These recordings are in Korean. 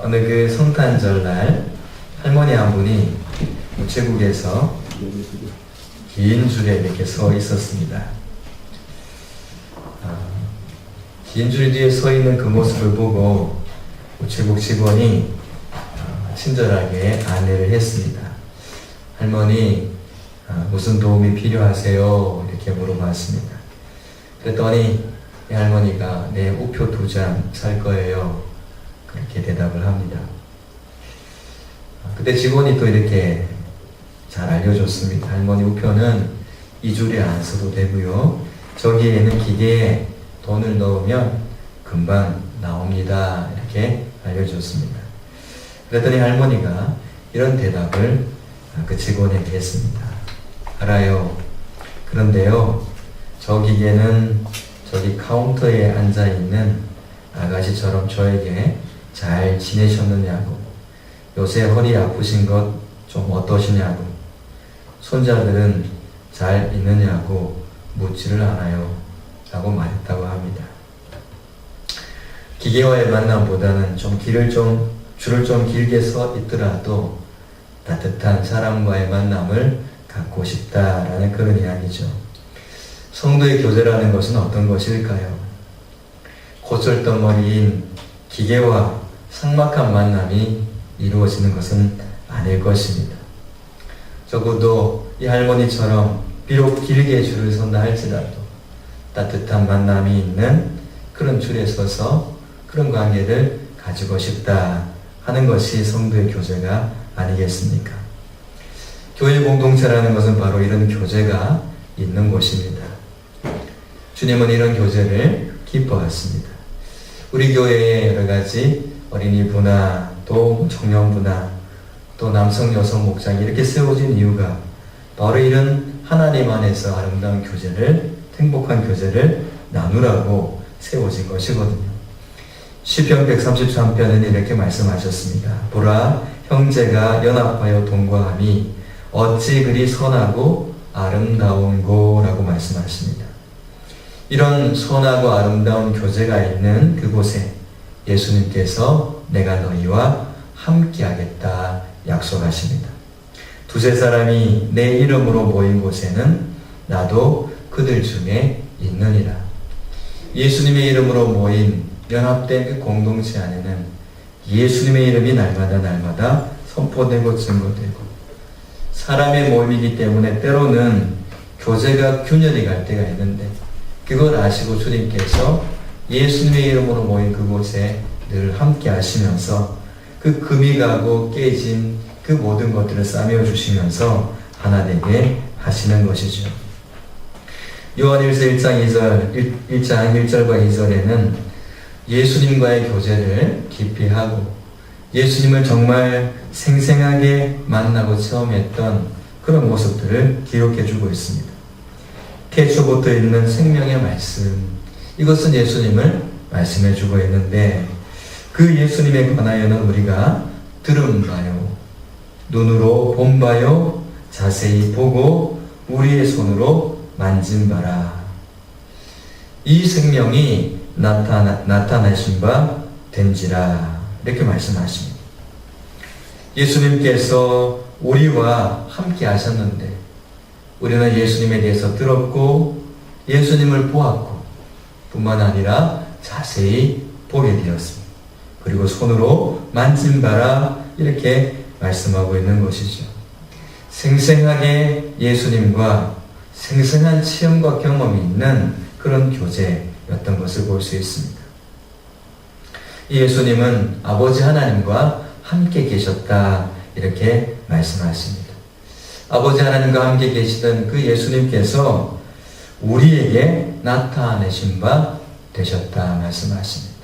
어느 그 성탄절날 할머니 한 분이 우체국에서 긴 줄에 이렇게 서 있었습니다. 긴 줄 뒤에 서 있는 그 모습을 보고 우체국 직원이 친절하게 안내를 했습니다. 할머니, 무슨 도움이 필요하세요? 이렇게 물어봤습니다. 그랬더니 이 할머니가 내 우표 2장 살 거예요. 그렇게 대답을 합니다. 그때 직원이 또 이렇게 잘 알려줬습니다. 할머니 우표는 이 줄에 안 써도 되고요. 저기에 있는 기계에 돈을 넣으면 금방 나옵니다. 이렇게 알려줬습니다. 그랬더니 할머니가 이런 대답을 그 직원에게 했습니다. 알아요. 그런데요, 저 기계는 저기 카운터에 앉아있는 아가씨처럼 저에게 잘 지내셨느냐고, 요새 허리 아프신 것 좀 어떠시냐고, 손자들은 잘 있느냐고 묻지를 않아요 라고 말했다고 합니다. 기계와의 만남보다는 줄을 좀 길게 서 있더라도 따뜻한 사람과의 만남을 갖고 싶다라는 그런 이야기죠. 성도의 교제라는 것은 어떤 것일까요? 고철덩어리인 기계와 삭막한 만남이 이루어지는 것은 아닐 것입니다. 적어도 이 할머니처럼 비록 길게 줄을 선다 할지라도 따뜻한 만남이 있는 그런 줄에 서서 그런 관계를 가지고 싶다 하는 것이 성도의 교제가 아니겠습니까? 교회 공동체라는 것은 바로 이런 교제가 있는 곳입니다. 주님은 이런 교제를 기뻐하십니다. 우리 교회에 여러 가지 어린이부나 또 청년부나 또 남성 여성 목장이 이렇게 세워진 이유가 바로 이런 하나님 안에서 아름다운 교제를, 행복한 교제를 나누라고 세워진 것이거든요. 시편 133편은 이렇게 말씀하셨습니다. 보라, 형제가 연합하여 동거함이 어찌 그리 선하고 아름다운고 라고 말씀하십니다. 이런 선하고 아름다운 교제가 있는 그곳에 예수님께서 내가 너희와 함께하겠다 약속하십니다. 두세 사람이 내 이름으로 모인 곳에는 나도 그들 중에 있느니라. 예수님의 이름으로 모인 연합된 그 공동체 안에는 예수님의 이름이 날마다 선포되고 증거되고, 사람의 모임이기 때문에 때로는 교제가 균열이 갈 때가 있는데 그걸 아시고 주님께서 예수님의 이름으로 모인 그곳에 늘 함께 하시면서 그 금이 가고 깨진 그 모든 것들을 싸매어 주시면서 하나 되게 하시는 것이죠. 요한일서 1장 1절과 2절에는 예수님과의 교제를 깊이 하고 예수님을 정말 생생하게 만나고 체험했던 그런 모습들을 기록해 주고 있습니다. 태초부터 있는 생명의 말씀, 이것은 예수님을 말씀해 주고 있는데 그 예수님에 관하여는 우리가 들은 바요, 눈으로 본 바요, 자세히 보고 우리의 손으로 만진 바라. 이 생명이 나타나신 바 된지라. 이렇게 말씀하십니다. 예수님께서 우리와 함께 하셨는데 우리는 예수님에 대해서 들었고 예수님을 보았고 뿐만 아니라 자세히 보게 되었습니다. 그리고 손으로 만진 바라 이렇게 말씀하고 있는 것이죠. 생생하게 예수님과 생생한 체험과 경험이 있는 그런 교제였던 것을 볼 수 있습니다. 예수님은 아버지 하나님과 함께 계셨다 이렇게 말씀하십니다. 아버지 하나님과 함께 계시던 그 예수님께서 우리에게 나타내신 바 되셨다 말씀하십니다.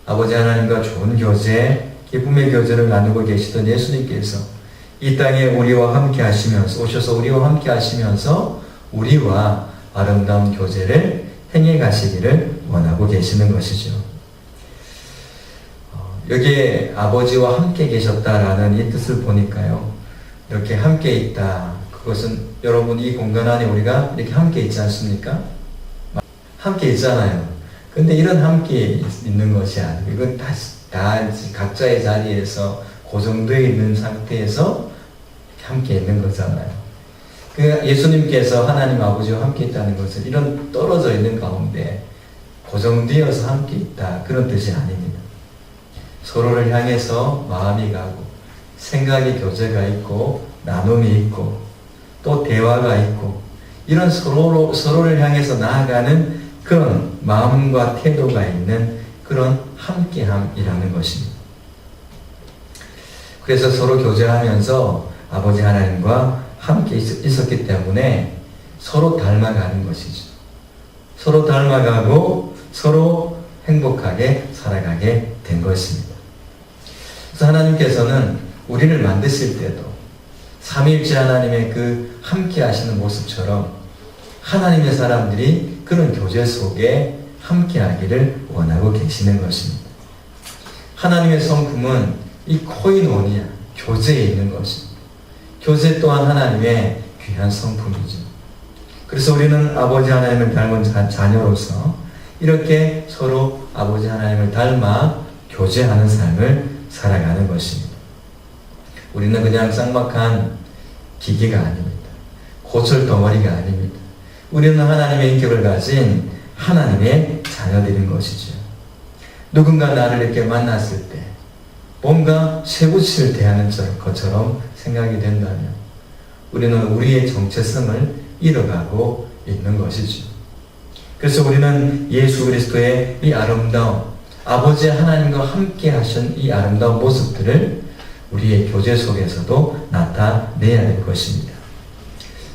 아버지 하나님과 좋은 교제, 기쁨의 교제를 나누고 계시던 예수님께서 이 땅에 우리와 함께 하시면서 오셔서 우리와 함께 하시면서 우리와 아름다운 교제를 행해 가시기를 원하고 계시는 것이죠. 여기에 아버지와 함께 계셨다라는 이 뜻을 보니까요, 이렇게 함께 있다, 그것은 여러분 이 공간 안에 우리가 이렇게 함께 있지 않습니까? 함께 있잖아요. 근데 이런 함께 있는 것이 아니고 이건 다 각자의 자리에서 고정되어 있는 상태에서 함께 있는 거잖아요. 그 예수님께서 하나님 아버지와 함께 있다는 것은 이런 떨어져 있는 가운데 고정되어서 함께 있다, 그런 뜻이 아닙니다. 서로를 향해서 마음이 가고 생각의 교제가 있고 나눔이 있고 또 대화가 있고 이런 서로를 향해서 나아가는 그런 마음과 태도가 있는 그런 함께함이라는 것입니다. 그래서 서로 교제하면서 아버지 하나님과 함께 있었기 때문에 서로 닮아가는 것이죠. 서로 닮아가고 서로 행복하게 살아가게 된 것입니다. 그래서 하나님께서는 우리를 만드실 때도 삼위일체 하나님의 그 함께 하시는 모습처럼 하나님의 사람들이 그런 교제 속에 함께 하기를 원하고 계시는 것입니다. 하나님의 성품은 이 코이노니아, 교제에 있는 것입니다. 교제 또한 하나님의 귀한 성품이죠. 그래서 우리는 아버지 하나님을 닮은 자녀로서 이렇게 서로 아버지 하나님을 닮아 교제하는 삶을 살아가는 것입니다. 우리는 그냥 쌍막한 기계가 아닙니다. 고철 덩어리가 아닙니다. 우리는 하나님의 인격을 가진 하나님의 자녀들인 것이죠. 누군가 나를 이렇게 만났을 때 뭔가 쇠붙이를 대하는 것처럼 생각이 된다면 우리는 우리의 정체성을 잃어가고 있는 것이죠. 그래서 우리는 예수 그리스도의 이 아름다움, 아버지 하나님과 함께 하신 이 아름다운 모습들을 우리의 교제 속에서도 나타내야 될 것입니다.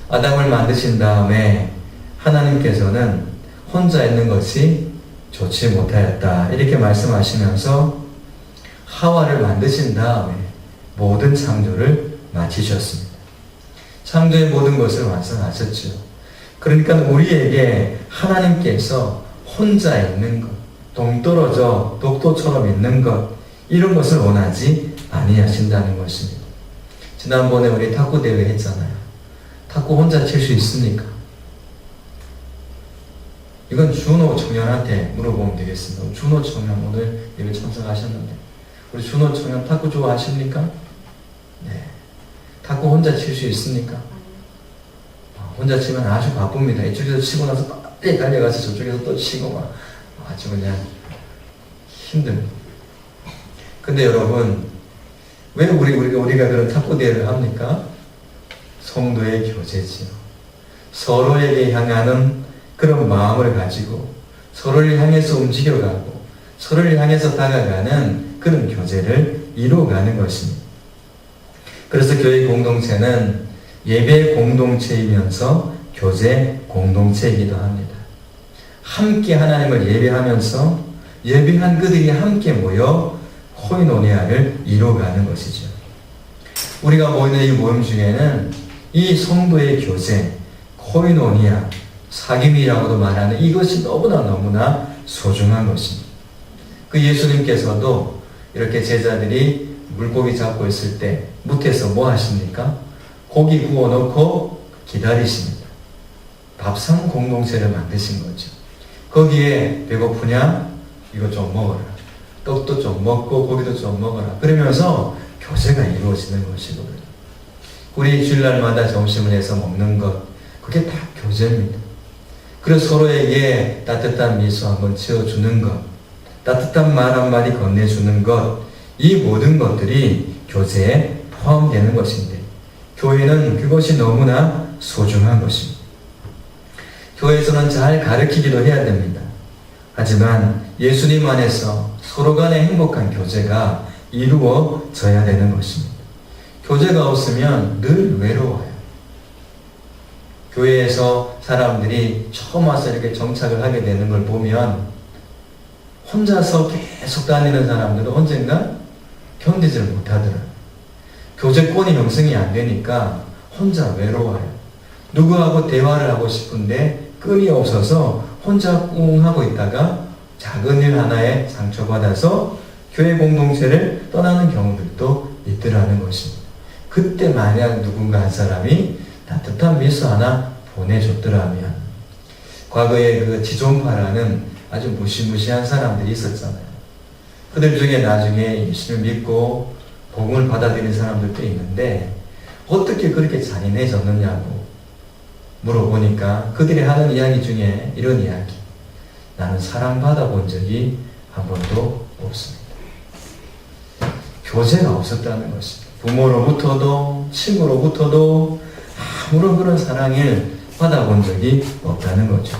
아담을 만드신 다음에 하나님께서는 혼자 있는 것이 좋지 못하였다, 이렇게 말씀하시면서 하와를 만드신 다음에 모든 창조를 마치셨습니다. 창조의 모든 것을 완성하셨죠. 그러니까 우리에게 하나님께서 혼자 있는 것, 동떨어져 독도처럼 있는 것, 이런 것을 원하지 아니하신다는 것입니다. 지난번에 우리 탁구 대회 했잖아요. 탁구 혼자 칠 수 있습니까? 이건 준호 청년한테 물어보면 되겠습니다. 준호 청년 오늘 예배 참석하셨는데 우리 준호 청년 탁구 좋아하십니까? 네. 탁구 혼자 칠 수 있습니까? 혼자 치면 아주 바쁩니다. 이쪽에서 치고 나서 빨리 달려가서 저쪽에서 또 치고 막 아주 그냥 힘듭니다. 근데 여러분, 왜 우리가 그런 탁구 대회를 합니까? 성도의 교제지요. 서로에게 향하는 그런 마음을 가지고 서로를 향해서 움직여가고 서로를 향해서 다가가는 그런 교제를 이루어가는 것입니다. 그래서 교회 공동체는 예배 공동체이면서 교제 공동체이기도 합니다. 함께 하나님을 예배하면서 예배한 그들이 함께 모여 코이노니아를 이루어가는 것이죠. 우리가 모이는 이 모임 중에는 이 성도의 교제, 코이노니아, 사귐이라고도 말하는 이것이 너무나 소중한 것입니다. 그 예수님께서도 이렇게 제자들이 물고기 잡고 있을 때 묵에서 뭐 하십니까? 고기 구워놓고 기다리십니다. 밥상 공동체를 만드신 거죠. 거기에 배고프냐? 이거 좀 먹어라. 떡도 좀 먹고 고기도 좀 먹어라. 그러면서 교제가 이루어지는 것이거든요. 우리 주일날마다 점심을 해서 먹는 것, 그게 다 교제입니다. 그래서 서로에게 따뜻한 미소 한번 지어주는 것, 따뜻한 말 한마디 건네주는 것, 이 모든 것들이 교제에 포함되는 것인데 교회는 그것이 너무나 소중한 것입니다. 교회에서는 잘 가르치기도 해야 됩니다. 하지만 예수님 안에서 서로 간의 행복한 교제가 이루어져야 되는 것입니다. 교제가 없으면 늘 외로워요. 교회에서 사람들이 처음 와서 이렇게 정착을 하게 되는 걸 보면 혼자서 계속 다니는 사람들은 언젠가 견디지를 못하더라고요. 교제권이 형성이 안 되니까 혼자 외로워요. 누구하고 대화를 하고 싶은데 끈이 없어서 혼자 꿍 하고 있다가 작은 일 하나에 상처받아서 교회 공동체를 떠나는 경우들도 있더라는 것입니다. 그때 만약 누군가 한 사람이 따뜻한 미소 하나 보내줬더라면, 과거에 그 지존파라는 아주 무시무시한 사람들이 있었잖아요. 그들 중에 나중에 예수를 믿고 복음을 받아들인 사람들도 있는데 어떻게 그렇게 잔인해졌느냐고 물어보니까 그들이 하는 이야기 중에 이런 이야기. 나는 사랑받아 본 적이 한 번도 없습니다. 교제가 없었다는 것입니다. 부모로부터도 친구로부터도 아무런 그런 사랑을 받아본 적이 없다는 거죠.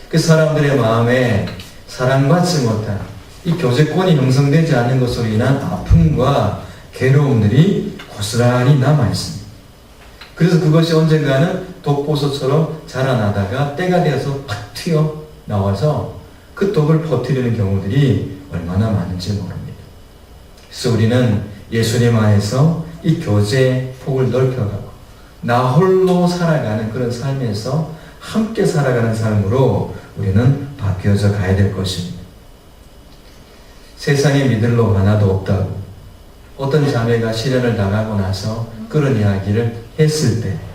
그 사람들의 마음에 사랑받지 못한 이 교제권이 형성되지 않는 것으로 인한 아픔과 괴로움들이 고스란히 남아있습니다. 그래서 그것이 언젠가는 독보소처럼 자라나다가 때가 되어서 팍 튀어나와서 그 독을 퍼뜨리는 경우들이 얼마나 많은지 모릅니다. 그래서 우리는 예수님 안에서 이 교제의 폭을 넓혀가고 나 홀로 살아가는 그런 삶에서 함께 살아가는 삶으로 우리는 바뀌어져 가야 될 것입니다. 세상에 믿을 놈 하나도 없다고 어떤 자매가 시련을 당하고 나서 그런 이야기를 했을 때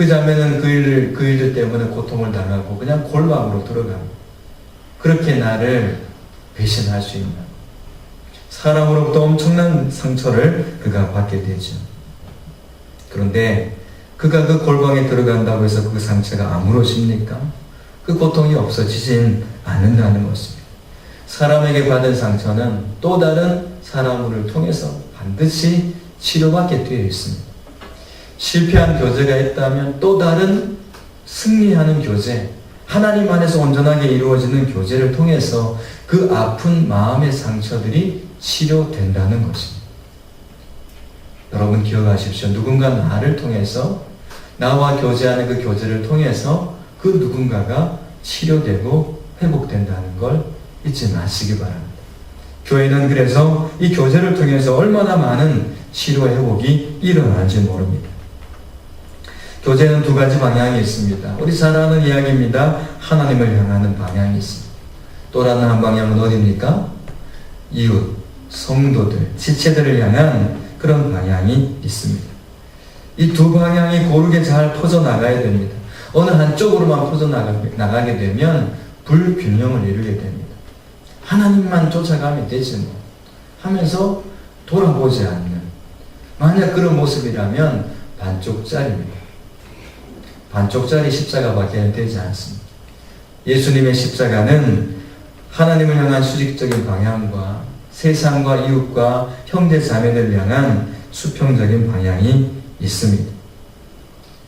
그 자매는 그 일들 때문에 고통을 당하고 그냥 골방으로 들어가고 그렇게 나를 배신할 수 있나. 사람으로부터 엄청난 상처를 그가 받게 되죠. 그런데 그가 그 골방에 들어간다고 해서 그 상처가 아물어집니까? 그 고통이 없어지진 않는다는 것입니다. 사람에게 받은 상처는 또 다른 사람을 통해서 반드시 치료받게 되어 있습니다. 실패한 교제가 있다면 또 다른 승리하는 교제, 하나님 안에서 온전하게 이루어지는 교제를 통해서 그 아픈 마음의 상처들이 치료된다는 것입니다. 여러분 기억하십시오. 누군가 나를 통해서 나와 교제하는 그 교제를 통해서 그 누군가가 치료되고 회복된다는 걸 잊지 마시기 바랍니다. 교회는 그래서 이 교제를 통해서 얼마나 많은 치료 회복이 일어나는지 모릅니다. 교제는 두 가지 방향이 있습니다. 우리 잘 아는 이야기입니다. 하나님을 향하는 방향이 있습니다. 또 다른 한 방향은 어디입니까? 이웃, 성도들, 지체들을 향한 그런 방향이 있습니다. 이 두 방향이 고르게 잘 퍼져나가야 됩니다. 어느 한쪽으로만 퍼져나가게 되면 불균형을 이루게 됩니다. 하나님만 쫓아가면 되지 뭐 하면서 돌아보지 않는, 만약 그런 모습이라면 반쪽짜리입니다. 반쪽짜리 십자가밖에 되지 않습니다. 예수님의 십자가는 하나님을 향한 수직적인 방향과 세상과 이웃과 형제 자매들을 향한 수평적인 방향이 있습니다.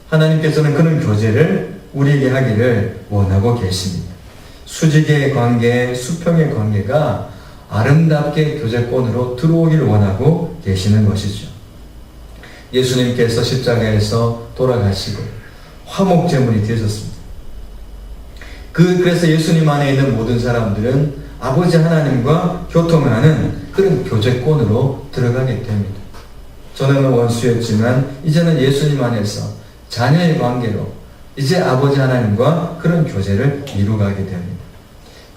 하나님께서는 그런 교제를 우리에게 하기를 원하고 계십니다. 수직의 관계, 수평의 관계가 아름답게 교제권으로 들어오기를 원하고 계시는 것이죠. 예수님께서 십자가에서 돌아가시고 화목제물이 되셨습니다. 그래서 예수님 안에 있는 모든 사람들은 아버지 하나님과 교통하는 그런 교제권으로 들어가게 됩니다. 전에는 원수였지만 이제는 예수님 안에서 자녀의 관계로 이제 아버지 하나님과 그런 교제를 이루가게 됩니다.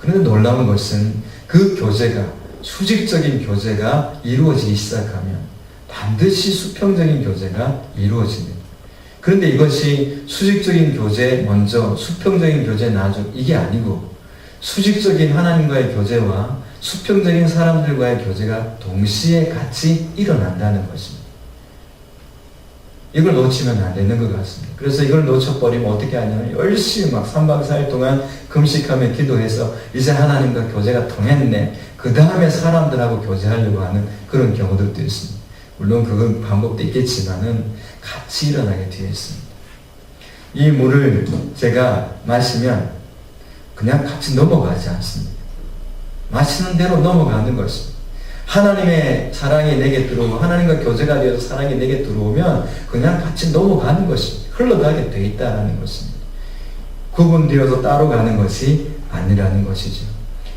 그런데 놀라운 것은 그 교제가, 수직적인 교제가 이루어지기 시작하면 반드시 수평적인 교제가 이루어집니다. 그런데 이것이 수직적인 교제 먼저, 수평적인 교제 나중, 이게 아니고 수직적인 하나님과의 교제와 수평적인 사람들과의 교제가 동시에 같이 일어난다는 것입니다. 이걸 놓치면 안 되는 것 같습니다. 그래서 이걸 놓쳐버리면 어떻게 하냐면 열심히 막 3박 4일 동안 금식하며 기도해서 이제 하나님과 교제가 통했네. 그 다음에 사람들하고 교제하려고 하는 그런 경우들도 있습니다. 물론 그건 방법도 있겠지만은 같이 일어나게 되어 있습니다. 이 물을 제가 마시면 그냥 같이 넘어가지 않습니다. 마시는 대로 넘어가는 것입니다. 하나님의 사랑이 내게 들어오고 하나님과 교제가 되어서 사랑이 내게 들어오면 그냥 같이 넘어가는 것입니다. 흘러가게 되어 있다는 것입니다. 구분되어서 따로 가는 것이 아니라는 것이죠.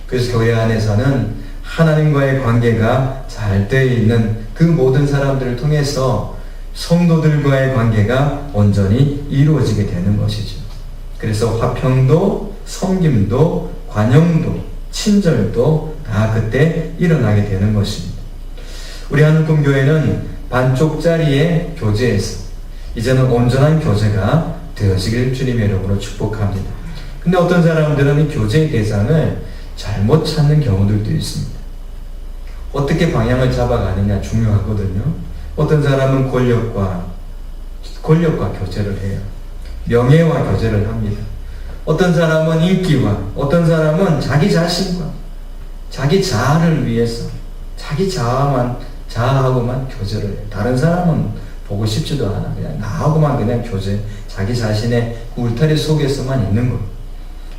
그래서 교회 안에서는 하나님과의 관계가 잘 되어 있는 그 모든 사람들을 통해서 성도들과의 관계가 온전히 이루어지게 되는 것이죠. 그래서 화평도, 섬김도, 관용도, 친절도 다 그때 일어나게 되는 것입니다. 우리 한국교회는 반쪽짜리의 교제에서 이제는 온전한 교제가 되어지길 주님의 이름으로 축복합니다. 근데 어떤 사람들은 이 교제의 대상을 잘못 찾는 경우들도 있습니다. 어떻게 방향을 잡아가느냐 중요하거든요. 어떤 사람은 권력과 교제를 해요. 명예와 교제를 합니다. 어떤 사람은 인기와, 어떤 사람은 자기 자신과, 자기 자아를 위해서, 자기 자아하고만 교제를 해요. 다른 사람은 보고 싶지도 않아. 그냥 나하고만 그냥 교제, 자기 자신의 울타리 속에서만 있는 것.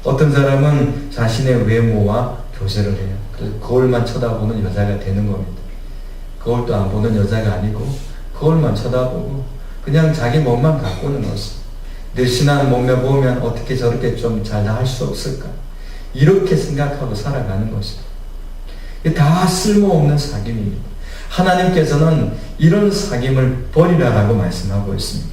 어떤 사람은 자신의 외모와 교제를 해요. 그래서 거울만 쳐다보는 여자가 되는 겁니다. 거울도 안 보는 여자가 아니고 거울만 쳐다보고 그냥 자기 몸만 가꾸는 것을. 늘씬한 몸매 보면 어떻게 저렇게 좀 잘 할 수 없을까? 이렇게 생각하고 살아가는 것입니다. 이게 다 쓸모없는 사귐입니다. 하나님께서는 이런 사귐을 버리라라고 말씀하고 있습니다.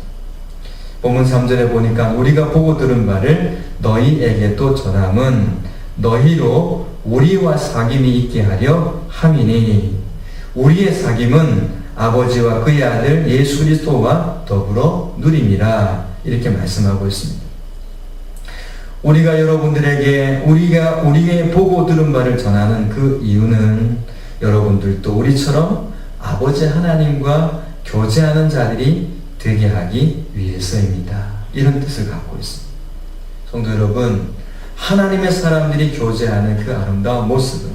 본문 3절에 보니까 우리가 보고 들은 바를 너희에게도 전함은 너희로 우리와 사귐이 있게 하려 함이니 우리의 사귐은 아버지와 그의 아들 예수 그리스도와 더불어 누림이라 이렇게 말씀하고 있습니다. 우리가 여러분들에게 우리의 보고 들은 바를 전하는 그 이유는 여러분들도 우리처럼 아버지 하나님과 교제하는 자들이 되게 하기 위해서입니다. 이런 뜻을 갖고 있습니다. 성도 여러분, 하나님의 사람들이 교제하는 그 아름다운 모습을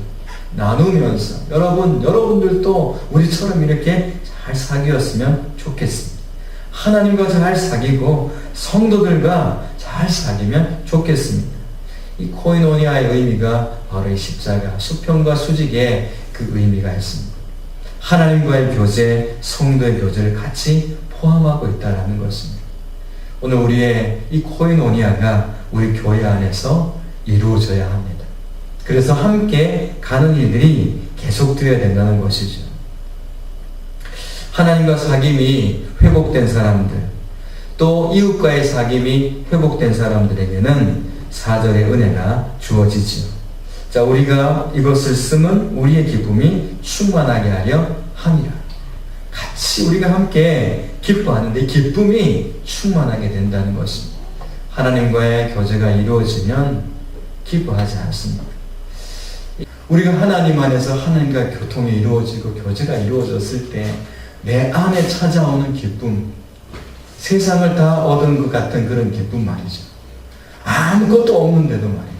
나누면서 여러분들도 우리처럼 이렇게 잘 사귀었으면 좋겠습니다. 하나님과 잘 사귀고 성도들과 잘 사귀면 좋겠습니다. 이 코이노니아의 의미가 바로 이 십자가, 수평과 수직의 그 의미가 있습니다. 하나님과의 교제, 성도의 교제를 같이 포함하고 있다는 것입니다. 오늘 우리의 이 코이노니아가 우리 교회 안에서 이루어져야 합니다. 그래서 함께 가는 일들이 계속되어야 된다는 것이죠. 하나님과 사귐이 회복된 사람들, 또 이웃과의 사귐이 회복된 사람들에게는 4절의 은혜가 주어지지요. 자, 우리가 이것을 쓰면 우리의 기쁨이 충만하게 하려 함이라. 같이 우리가 함께 기뻐하는데 기쁨이 충만하게 된다는 것입니다. 하나님과의 교제가 이루어지면 기뻐하지 않습니다. 우리가 하나님 안에서 하나님과 교통이 이루어지고 교제가 이루어졌을 때 내 안에 찾아오는 기쁨, 세상을 다 얻은 것 같은 그런 기쁨 말이죠. 아무것도 없는데도 말입니다.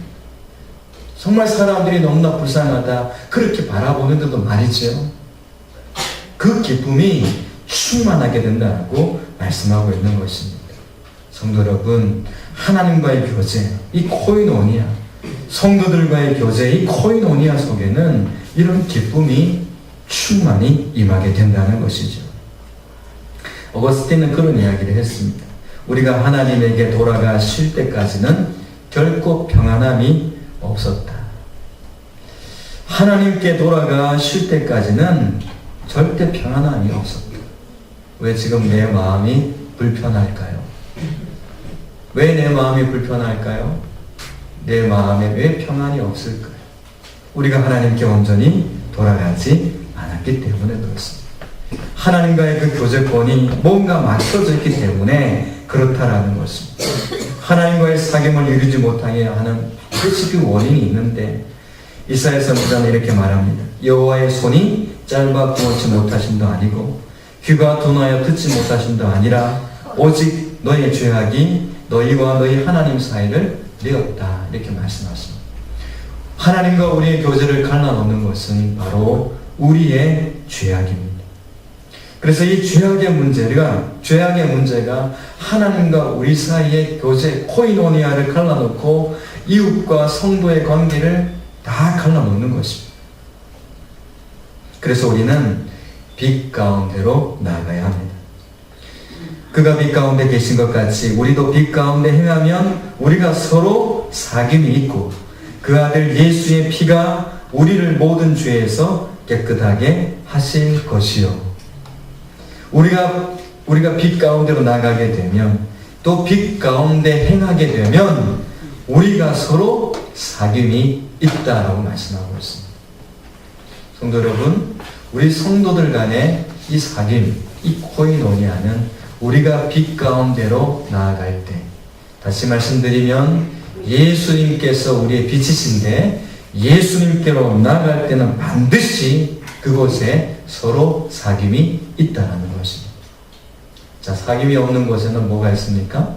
정말 사람들이 너무나 불쌍하다 그렇게 바라보는데도 말이죠. 그 기쁨이 충만하게 된다고 말씀하고 있는 것입니다. 성도 여러분, 하나님과의 교제, 이 코이노니아, 성도들과의 교제, 이 코이노니아 속에는 이런 기쁨이 충만히 임하게 된다는 것이죠. 어거스틴은 그런 이야기를 했습니다. 우리가 하나님에게 돌아가 쉴 때까지는 결코 평안함이 없었다. 하나님께 돌아가 쉴 때까지는 절대 평안함이 없었다. 왜 지금 내 마음이 불편할까요? 왜 내 마음이 불편할까요? 내 마음에 왜 평안이 없을까요? 우리가 하나님께 온전히 돌아가지 않았기 때문에 그렇습니다. 하나님과의 그 교제권이 뭔가 막혀져 있기 때문에 그렇다라는 것입니다. 하나님과의 사귐을 이루지 못하게 하는 반드시 그 원인이 있는데 이사야 선지자는 이렇게 말합니다. 여호와의 손이 짧아 부어치 못하심도 아니고 귀가 둔하여 듣지 못하심도 아니라 오직 너의 죄악이 너희와 너희 하나님 사이를 내었다. 이렇게 말씀하십니다. 하나님과 우리의 교제를 갈라놓는 것은 바로 우리의 죄악입니다. 그래서 이 죄악의 문제가 하나님과 우리 사이의 교제, 코이노니아를 갈라놓고 이웃과 성도의 관계를 다 갈라놓는 것입니다. 그래서 우리는 빛 가운데로 나아가야 합니다. 그가 빛 가운데 계신 것 같이 우리도 빛 가운데 행하면 우리가 서로 사귐이 있고 그 아들 예수의 피가 우리를 모든 죄에서 깨끗하게 하실 것이요. 우리가 빛 가운데로 나가게 되면 또 빛 가운데 행하게 되면 우리가 서로 사귐이 있다라고 말씀하고 있습니다. 성도 여러분, 우리 성도들 간의 이 사귐, 이 코이노니아는 우리가 빛 가운데로 나아갈 때, 다시 말씀드리면 예수님께서 우리의 빛이신데 예수님께로 나아갈 때는 반드시 그곳에 서로 사귐이 있다는 것입니다. 자, 사귐이 없는 곳에는 뭐가 있습니까?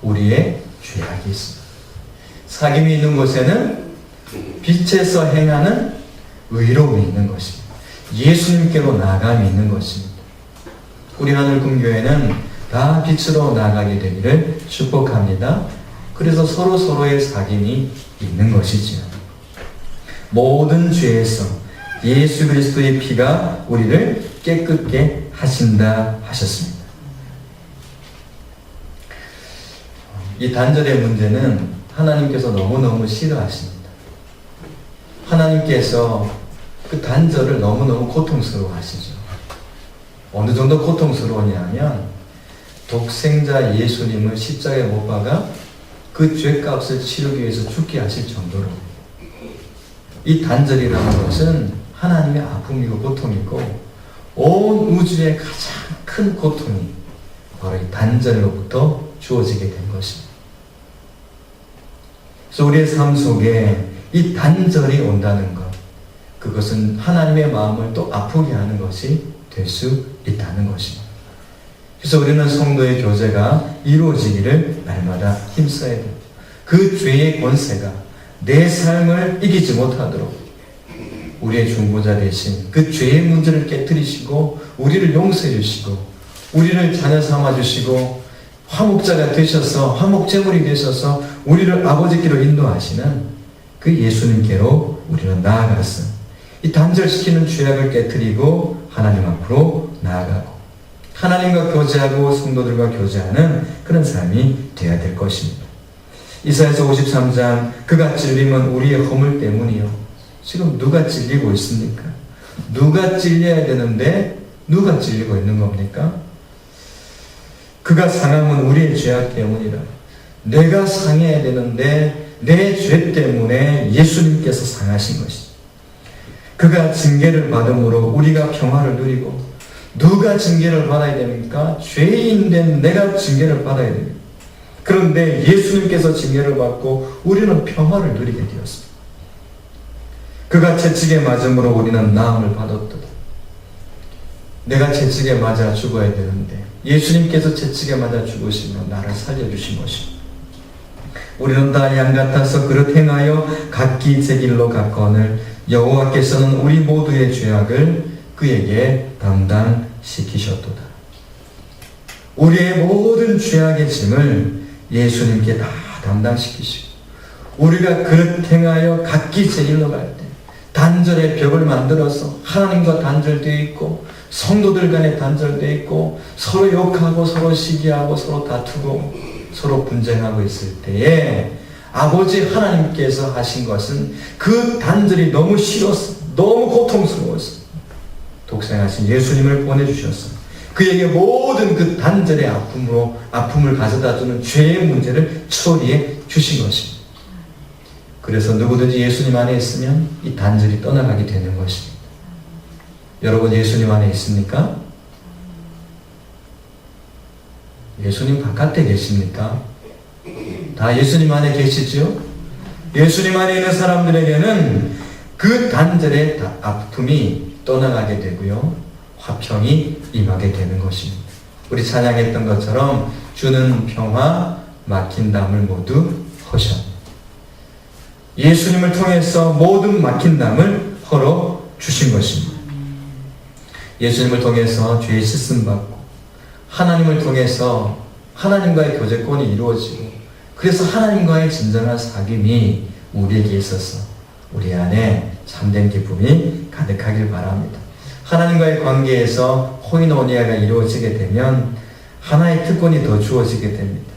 우리의 죄악이 있습니다. 사귐이 있는 곳에는 빛에서 행하는 의로움이 있는 것입니다. 예수님께로 나아감이 있는 것입니다. 우리 하늘금교회는 다 빛으로 나아가게 되기를 축복합니다. 그래서 서로서로의 사귐이 있는 것이지요. 모든 죄에서 예수 그리스도의 피가 우리를 깨끗게 하신다 하셨습니다. 이 단절의 문제는 하나님께서 너무너무 싫어하십니다. 하나님께서 그 단절을 너무너무 고통스러워 하시죠. 어느 정도 고통스러우냐면 독생자 예수님을 십자가에 못 박아 그 죄값을 치르기 위해서 죽게 하실 정도로 이 단절이라는 것은 하나님의 아픔이고 고통이고 온 우주의 가장 큰 고통이 바로 이 단절로부터 주어지게 된 것입니다. 그래서 우리의 삶 속에 이 단절이 온다는 것, 그것은 하나님의 마음을 또 아프게 하는 것이 될 수 있다는 것입니다. 그래서 우리는 성도의 교제가 이루어지기를 날마다 힘써야 됩니다. 그 죄의 권세가 내 삶을 이기지 못하도록 우리의 중보자 대신 그 죄의 문제를 깨뜨리시고 우리를 용서해 주시고 우리를 자녀 삼아 주시고 화목자가 되셔서 화목제물이 되셔서 우리를 아버지께로 인도하시는 그 예수님께로 우리는 나아가서 이 단절시키는 죄악을 깨뜨리고 하나님 앞으로 나아가고 하나님과 교제하고 성도들과 교제하는 그런 삶이 되어야 될 것입니다. 이사야서 53장 그가 찔림은 우리의 허물 때문이요. 지금 누가 찔리고 있습니까? 누가 찔려야 되는데 누가 찔리고 있는 겁니까? 그가 상함은 우리의 죄악 때문이라. 내가 상해야 되는데 내 죄 때문에 예수님께서 상하신 것이죠. 그가 징계를 받음으로 우리가 평화를 누리고 누가 징계를 받아야 됩니까? 죄인 된 내가 징계를 받아야 됩니다. 그런데 예수님께서 징계를 받고 우리는 평화를 누리게 되었습니다. 그가 채찍에 맞음으로 우리는 나음을 받았도다. 내가 채찍에 맞아 죽어야 되는데 예수님께서 채찍에 맞아 죽으시며 나를 살려주신 것입니다. 우리는 다 양 같아서 그릇 행하여 각기 제 길로 갔거늘 여호와께서는 우리 모두의 죄악을 그에게 담당시키셨도다. 우리의 모든 죄악의 짐을 예수님께 다 담당시키시고 우리가 그릇 행하여 각기 제 길로 갈 때 단절의 벽을 만들어서 하나님과 단절되어 있고 성도들 간에 단절되어 있고 서로 욕하고 서로 시기하고 서로 다투고 서로 분쟁하고 있을 때에 아버지 하나님께서 하신 것은 그 단절이 너무 싫었어. 너무 고통스러웠어. 독생하신 예수님을 보내주셨어. 그에게 모든 그 단절의 아픔을 가져다 주는 죄의 문제를 처리해 주신 것입니다. 그래서 누구든지 예수님 안에 있으면 이 단절이 떠나가게 되는 것입니다. 여러분 예수님 안에 있습니까? 예수님 바깥에 계십니까? 다 예수님 안에 계시죠? 예수님 안에 있는 사람들에게는 그 단절의 아픔이 떠나가게 되고요. 화평이 임하게 되는 것입니다. 우리 찬양했던 것처럼 주는 평화 막힌 담을 모두 허셔. 예수님을 통해서 모든 막힌 담을 헐어 주신 것입니다. 예수님을 통해서 죄의 씻음 받고 하나님을 통해서 하나님과의 교제권이 이루어지고 그래서 하나님과의 진정한 사귐이 우리에게 있어서 우리 안에 참된 기쁨이 가득하길 바랍니다. 하나님과의 관계에서 코이노니아가 이루어지게 되면 하나의 특권이 더 주어지게 됩니다.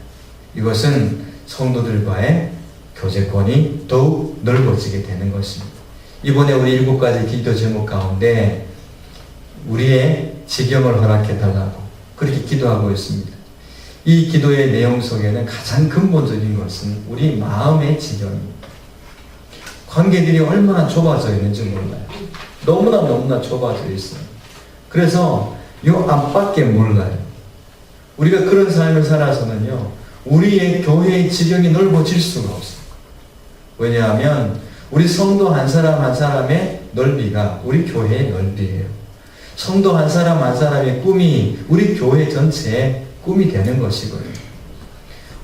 이것은 성도들과의 교제권이 더욱 넓어지게 되는 것입니다. 이번에 우리 7가지 기도 제목 가운데 우리의 지경을 허락해 달라고 그렇게 기도하고 있습니다. 이 기도의 내용 속에는 가장 근본적인 것은 우리 마음의 지경입니다. 관계들이 얼마나 좁아져 있는지 몰라요. 너무나 좁아져 있어요. 그래서 이 앞밖에 몰라요. 우리가 그런 삶을 살아서는요, 우리의 교회의 지경이 넓어질 수가 없어요. 왜냐하면 우리 성도 한 사람 한 사람의 넓이가 우리 교회의 넓이에요. 성도 한 사람 한 사람의 꿈이 우리 교회 전체의 꿈이 되는 것이고요.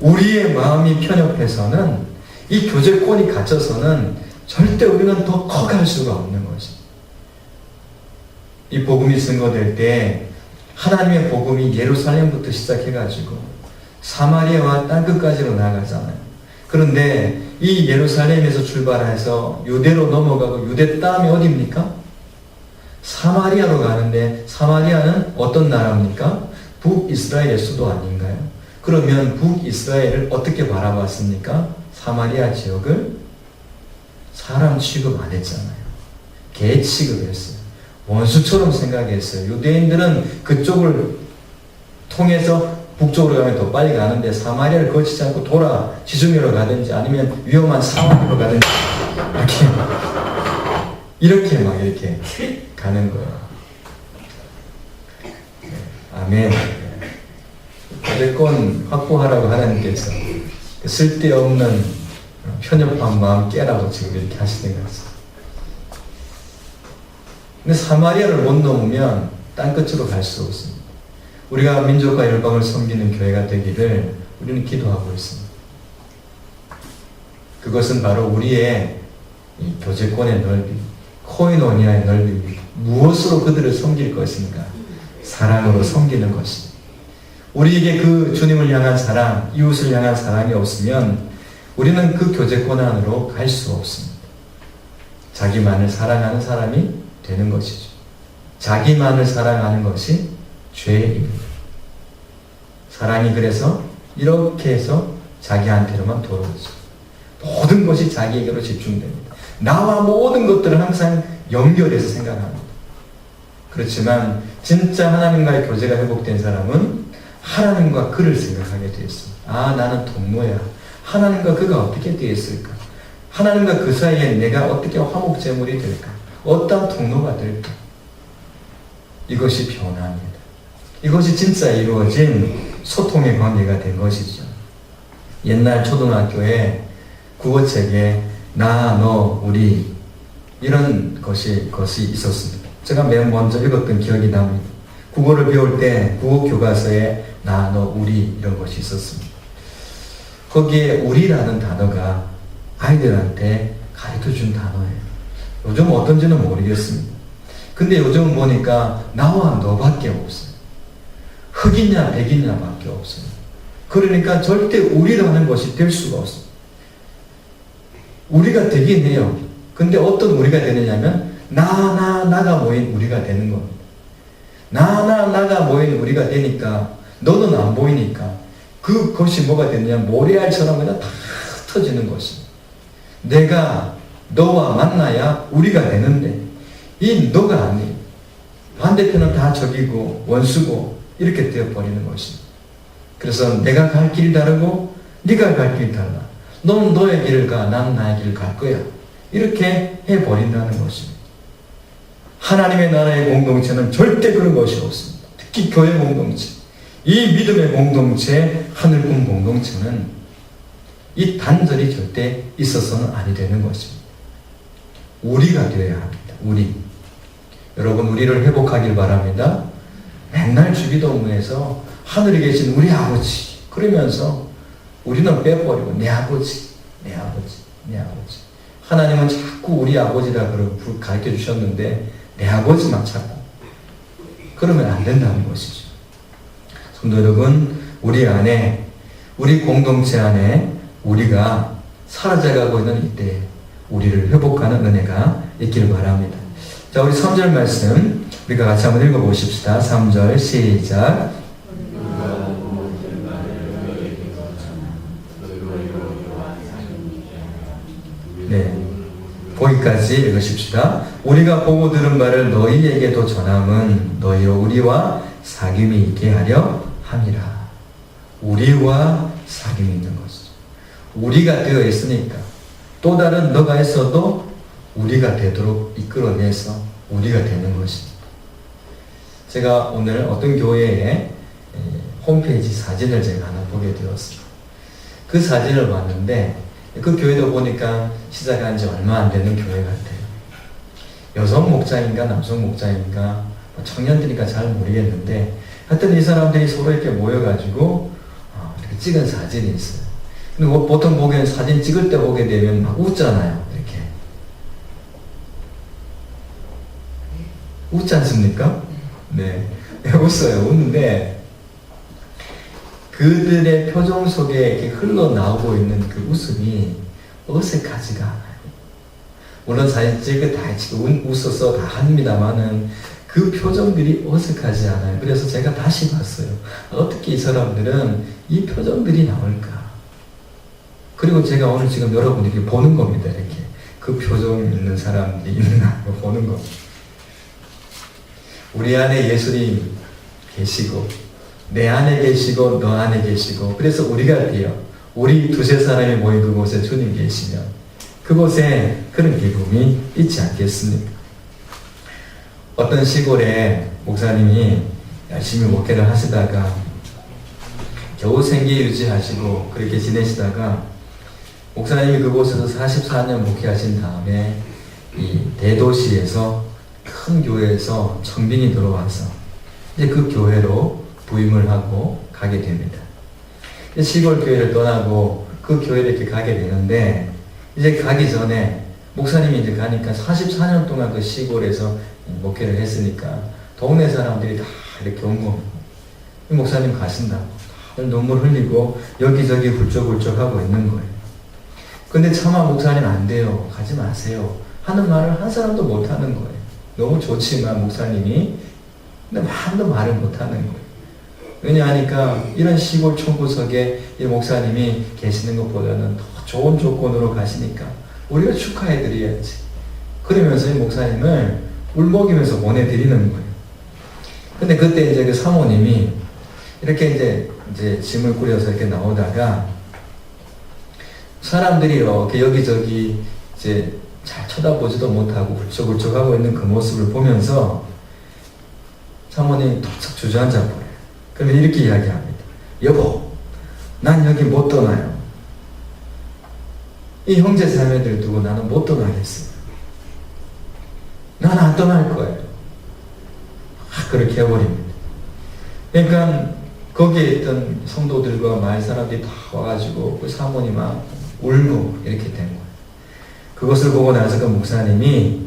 우리의 마음이 편협해서는 이 교제권이 갇혀서는 절대 우리는 더 커갈 수가 없는 것입니다. 이 복음이 증거될 때 하나님의 복음이 예루살렘부터 시작해가지고 사마리아와 땅끝까지로 나가잖아요. 그런데 이 예루살렘에서 출발해서 유대로 넘어가고 유대 다음이 어디입니까? 사마리아로 가는데 사마리아는 어떤 나라입니까? 북이스라엘의 수도 아닌가요? 그러면 북이스라엘을 어떻게 바라봤습니까? 사마리아 지역을 사람 취급 안 했잖아요. 개 취급했어요. 원수처럼 생각했어요. 유대인들은 그쪽을 통해서 북쪽으로 가면 더 빨리 가는데 사마리아를 거치지 않고 돌아 지중해로 가든지 아니면 위험한 상황으로 가든지 이렇게 막 이렇게 가는 거예요. 아멘. 교제권 확보하라고 하나님께서 쓸데없는 편협한 마음 깨라고 지금 이렇게 하시는 것 같습니다. 근데 사마리아를 못 넘으면 땅끝으로 갈 수 없습니다. 우리가 민족과 열방을 섬기는 교회가 되기를 우리는 기도하고 있습니다. 그것은 바로 우리의 이 교제권의 넓이, 코이노니아의 넓이, 무엇으로 그들을 섬길 것인가? 사랑으로 섬기는 것입니다. 우리에게 그 주님을 향한 사랑, 이웃을 향한 사랑이 없으면 우리는 그 교제권 안으로 갈 수 없습니다. 자기만을 사랑하는 사람이 되는 것이죠. 자기만을 사랑하는 것이 죄입니다. 사랑이 그래서 이렇게 해서 자기한테로만 돌아오죠. 모든 것이 자기에게로 집중됩니다. 나와 모든 것들을 항상 연결해서 생각합니다. 그렇지만 진짜 하나님과의 교제가 회복된 사람은 하나님과 그를 생각하게 되었습니다. 아, 나는 동료야. 하나님과 그가 어떻게 되었을까? 하나님과 그 사이에 내가 어떻게 화목제물이 될까? 어떤 통로가 될까? 이것이 변화입니다. 이것이 진짜 이루어진 소통의 관계가 된 것이죠. 옛날 초등학교에 국어책에 나, 너, 우리 이런 것이 있었습니다. 제가 맨 먼저 읽었던 기억이 납니다. 국어를 배울 때 국어 교과서에 나, 너, 우리 이런 것이 있었습니다. 거기에 우리라는 단어가 아이들한테 가르쳐준 단어예요. 요즘 어떤지는 모르겠습니다. 근데 요즘 보니까 나와 너밖에 없어요. 흑이냐 백이냐 밖에 없어요. 그러니까 절대 우리라는 것이 될 수가 없어요. 우리가 되긴 해요. 근데 어떤 우리가 되느냐면 나가 모인 우리가 되는 겁니다. 나가 모인 우리가 되니까 너는 안 보이니까 그것이 뭐가 되느냐 모래알처럼 그냥 다 흩어지는 것입니다. 내가 너와 만나야 우리가 되는데 이 너가 아니에요. 반대편은 다 적이고 원수고 이렇게 되어버리는 것입니다. 그래서 내가 갈 길이 다르고 네가 갈 길이 달라. 너는 너의 길을 가, 난 나의 길을 갈 거야. 이렇게 해버린다는 것입니다. 하나님의 나라의 공동체는 절대 그런 것이 없습니다. 특히 교회 공동체, 이 믿음의 공동체, 하늘꿈 공동체는 이 단절이 절대 있어서는 아니 되는 것입니다. 우리가 되어야 합니다. 우리. 여러분 우리를 회복하길 바랍니다. 맨날 주기도문에서 하늘에 계신 우리 아버지 그러면서 우리는 빼버리고 내 아버지, 내 아버지, 내 아버지. 하나님은 자꾸 우리 아버지라 가르쳐 주셨는데 내 아버지만 찾고 그러면 안 된다는 것이죠. 성도 여러분, 우리 안에, 우리 공동체 안에 우리가 사라져가고 있는 이때 우리를 회복하는 은혜가 있기를 바랍니다. 자, 우리 3절 말씀 우리가 같이 한번 읽어보십시다. 3절 시작. 네, 거기까지 읽으십시다. 우리가 보고 들은 바를 너희에게도 전함은 너희로 우리와 사귐이 있게 하려 함이라. 우리와 사귐이 있는 것이죠. 우리가 되어 있으니까 또 다른 너가 있어도 우리가 되도록 이끌어내서 우리가 되는 것입니다. 제가 오늘 어떤 교회의 홈페이지 사진을 제가 하나 보게 되었습니다. 그 사진을 봤는데 그 교회도 보니까 시작한 지 얼마 안 되는 교회 같아요. 여성 목자인가 남성 목자인가 청년들이니까 잘 모르겠는데 하여튼 이 사람들이 서로 이렇게 모여가지고 이렇게 찍은 사진이 있어요. 근데 보통 보기엔 사진 찍을 때 보게 되면 막 웃잖아요. 이렇게 웃지 않습니까? 네, 웃어요. 웃는데 그들의 표정 속에 이렇게 흘러나오고 있는 그 웃음이 어색하지가 않아요. 물론 사진 찍을 때 다 지금 웃어서 다 합니다만은 그 표정들이 어색하지 않아요. 그래서 제가 다시 봤어요. 어떻게 이 사람들은 이 표정들이 나올까? 그리고 제가 오늘 지금 여러분들이 보는 겁니다. 이렇게 그 표정 있는 사람들이 있나 보는 겁니다. 우리 안에 예수님 계시고 내 안에 계시고 너 안에 계시고 그래서 우리가 돼요. 우리 두세 사람이 모인 그곳에 주님 계시면 그곳에 그런 기쁨이 있지 않겠습니까? 어떤 시골에 목사님이 열심히 목회를 하시다가 겨우 생계 유지하시고 그렇게 지내시다가 목사님이 그곳에서 44년 목회하신 다음에 이 대도시에서 큰 교회에서 청빙이 들어와서 이제 그 교회로 부임을 하고 가게 됩니다. 시골 교회를 떠나고 그 교회를 이렇게 가게 되는데 이제 가기 전에 목사님이 이제 가니까 44년 동안 그 시골에서 목회를 했으니까 동네 사람들이 다 이렇게 온 겁니다. 목사님 가신다고 다들 눈물 흘리고 여기저기 훌쩍훌쩍 하고 있는 거예요. 근데 차마 목사님 안 돼요. 가지 마세요. 하는 말을 한 사람도 못 하는 거예요. 너무 좋지만 목사님이 근데 한도 말을 못 하는 거예요. 왜냐하니까 이런 시골 촌구석에 이 목사님이 계시는 것보다는 더 좋은 조건으로 가시니까 우리가 축하해 드려야지. 그러면서 이 목사님을 울먹이면서 보내드리는 거예요. 근데 그때 이제 그 사모님이 이렇게 이제 짐을 꾸려서 이렇게 나오다가 사람들이 이렇게 여기저기 이제 잘 쳐다보지도 못하고 훌쩍훌쩍 하고 있는 그 모습을 보면서 사모님이 툭툭 주저앉아 버려요. 그러면 이렇게 이야기합니다. 여보, 난 여기 못 떠나요. 이 형제 자매들 두고 나는 못 떠나겠어요. 난 안 떠날 거예요. 그렇게 해버립니다. 그러니까 거기에 있던 성도들과 마을 사람들이 다 와가지고 그 사모님하고 울고 이렇게 된 거예요. 그것을 보고 나서 그 목사님이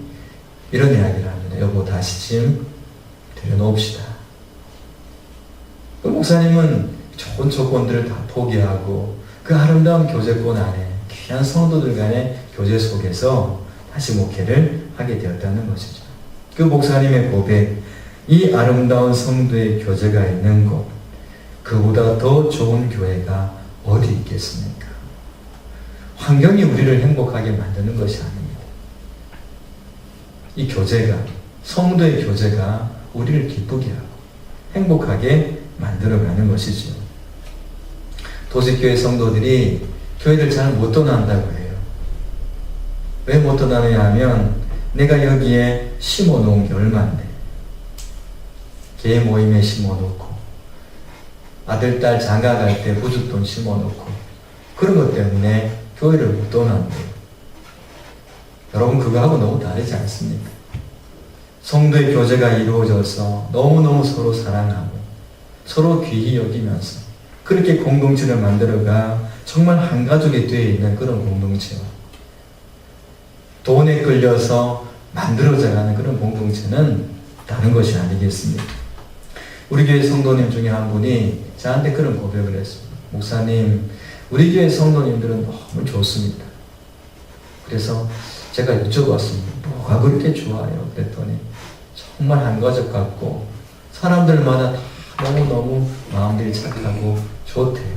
이런 이야기를 합니다. 여보, 다시 짐 들여놓읍시다. 그 목사님은 좋은 조건들을 다 포기하고 그 아름다운 교제권 안에 귀한 성도들 간의 교제 속에서 다시 목회를 하게 되었다는 것이죠. 그 목사님의 고백, 이 아름다운 성도의 교제가 있는 곳, 그보다 더 좋은 교회가 어디 있겠습니까? 환경이 우리를 행복하게 만드는 것이 아닙니다. 이 교제가, 성도의 교제가 우리를 기쁘게 하고 행복하게 만들어가는 것이죠. 도시교회 성도들이 교회를 잘 못 떠난다고 해요. 왜 못 떠나느냐 하면 내가 여기에 심어놓은 게 얼만데 개 모임에 심어놓고 아들, 딸 장가 갈 때 부잣돈 심어놓고 그런 것 때문에 교회를 못 떠난대요. 여러분 그거하고 너무 다르지 않습니까? 성도의 교제가 이루어져서 너무너무 서로 사랑하고 서로 귀히 여기면서 그렇게 공동체를 만들어가 정말 한 가족이 되어 있는 그런 공동체와 돈에 끌려서 만들어져가는 그런 공동체는 다른 것이 아니겠습니까? 우리 교회 성도님 중에 한 분이 저한테 그런 고백을 했습니다. 목사님, 우리 교회 성도님들은 너무 좋습니다. 그래서 제가 여쭤봤습니다. 뭐가 그렇게 좋아요? 그랬더니 정말 한 가족 같고 사람들마다 다 너무너무 마음들이 착하고 좋대요.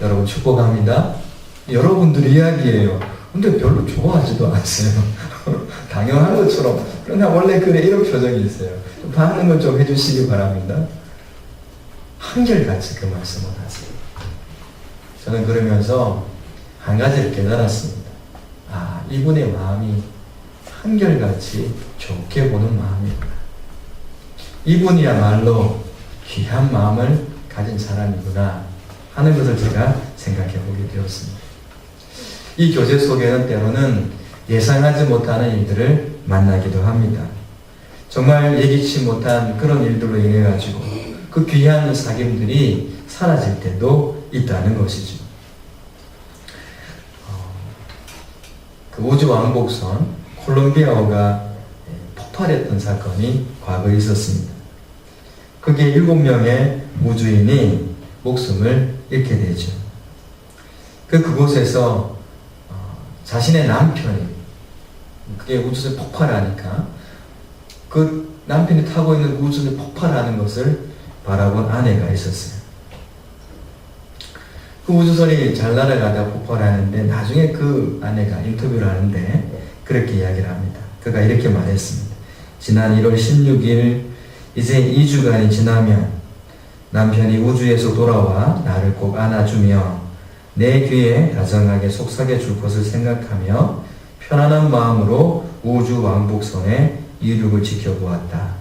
여러분 축복합니다. 여러분들 이야기예요. 근데 별로 좋아하지도 않으세요. 당연한 것처럼. 그러나 원래 그래 이런 표정이 있어요. 반응을 건 좀 해주시기 바랍니다. 한결같이 그 말씀을 하세요. 저는 그러면서 한 가지를 깨달았습니다. 아, 이분의 마음이 한결같이 좋게 보는 마음이구나. 이분이야말로 귀한 마음을 가진 사람이구나 하는 것을 제가 생각해 보게 되었습니다. 이 교제 속에는 때로는 예상하지 못하는 일들을 만나기도 합니다. 정말 예기치 못한 그런 일들로 인해 가지고 그 귀한 사귐들이 사라질 때도 있다는 것이죠. 그 우주왕복선 콜롬비아호가 폭발했던 사건이 과거에 있었습니다. 그게 7명의 우주인이 목숨을 잃게 되죠. 그곳에서 자신의 남편이, 그게 우주선이 폭발하니까 그 남편이 타고 있는 우주선이 폭발하는 것을 바라본 아내가 있었어요. 그 우주선이 잘 날아가다 폭발하는데 나중에 그 아내가 인터뷰를 하는데 그렇게 이야기를 합니다. 그가 이렇게 말했습니다. 지난 1월 16일 이제 2주간이 지나면 남편이 우주에서 돌아와 나를 꼭 안아주며 내 귀에 다정하게 속삭여 줄 것을 생각하며 편안한 마음으로 우주 왕복선의 이륙을 지켜보았다.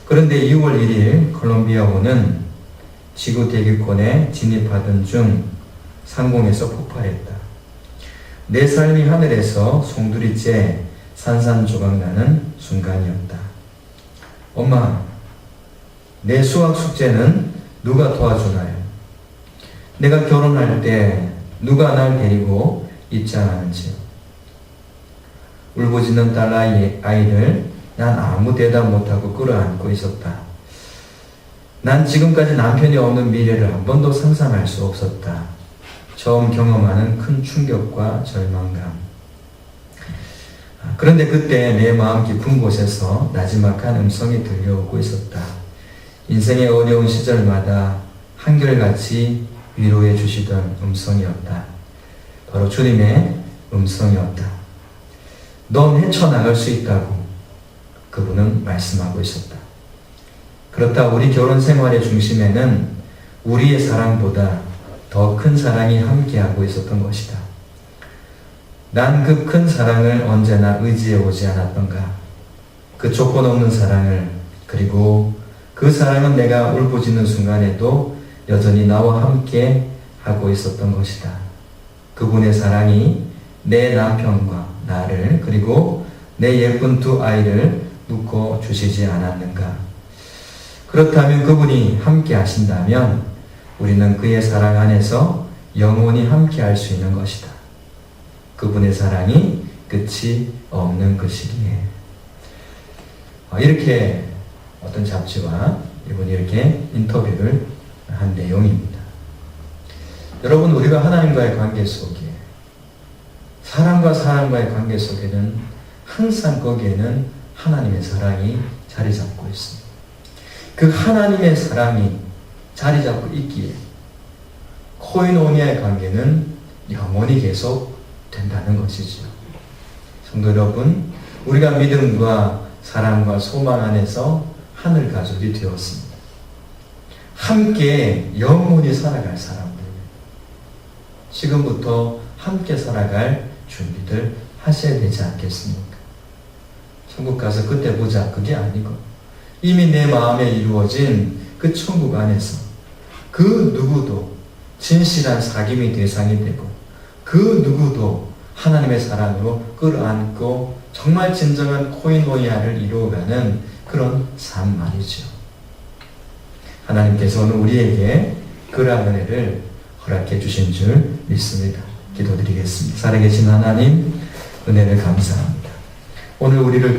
그런데 2월 1일 콜롬비아호는 지구 대기권에 진입하던 중 상공에서 폭발했다. 내 삶이 하늘에서 송두리째 산산조각나는 순간이었다. 엄마, 내 수학 숙제는 누가 도와주나요? 내가 결혼할 때 누가 날 데리고 입장하는지요? 울부짖는 딸 아이를 난 아무 대답 못하고 끌어안고 있었다. 난 지금까지 남편이 없는 미래를 한 번도 상상할 수 없었다. 처음 경험하는 큰 충격과 절망감. 그런데 그때 내 마음 깊은 곳에서 나지막한 음성이 들려오고 있었다. 인생의 어려운 시절마다 한결같이 위로해 주시던 음성이었다. 바로 주님의 음성이었다. 넌 헤쳐나갈 수 있다고 그분은 말씀하고 있었다. 그렇다 우리 결혼 생활의 중심에는 우리의 사랑보다 더 큰 사랑이 함께하고 있었던 것이다. 난 그 큰 사랑을 언제나 의지해 오지 않았던가. 그 조건 없는 사랑을, 그리고 그 사랑은 내가 울부짖는 순간에도 여전히 나와 함께 하고 있었던 것이다. 그분의 사랑이 내 남편과 나를, 그리고 내 예쁜 두 아이를 묶어주시지 않았는가. 그렇다면 그분이 함께 하신다면 우리는 그의 사랑 안에서 영원히 함께 할 수 있는 것이다. 그분의 사랑이 끝이 없는 그 시기에. 이렇게 어떤 잡지와 이분이 이렇게 인터뷰를 한 내용입니다. 여러분, 우리가 하나님과의 관계 속에, 사람과 사람과의 관계 속에는 항상 거기에는 하나님의 사랑이 자리 잡고 있습니다. 그 하나님의 사랑이 자리 잡고 있기에 코이노니아의 관계는 영원히 계속 된다는 것이죠. 성도 여러분, 우리가 믿음과 사랑과 소망 안에서 하늘 가족이 되었습니다. 함께 영원히 살아갈 사람들, 지금부터 함께 살아갈 준비들 하셔야 되지 않겠습니까? 천국 가서 그때 보자, 그게 아니고 이미 내 마음에 이루어진 그 천국 안에서 그 누구도 진실한 사귐의 대상이 되고 그 누구도 하나님의 사랑으로 끌어안고 정말 진정한 코이노니아를 이루어가는 그런 삶 말이죠. 하나님께서는 우리에게 그러한 은혜를 허락해 주신 줄 믿습니다. 기도드리겠습니다. 살아계신 하나님, 은혜를 감사합니다. 오늘 우리를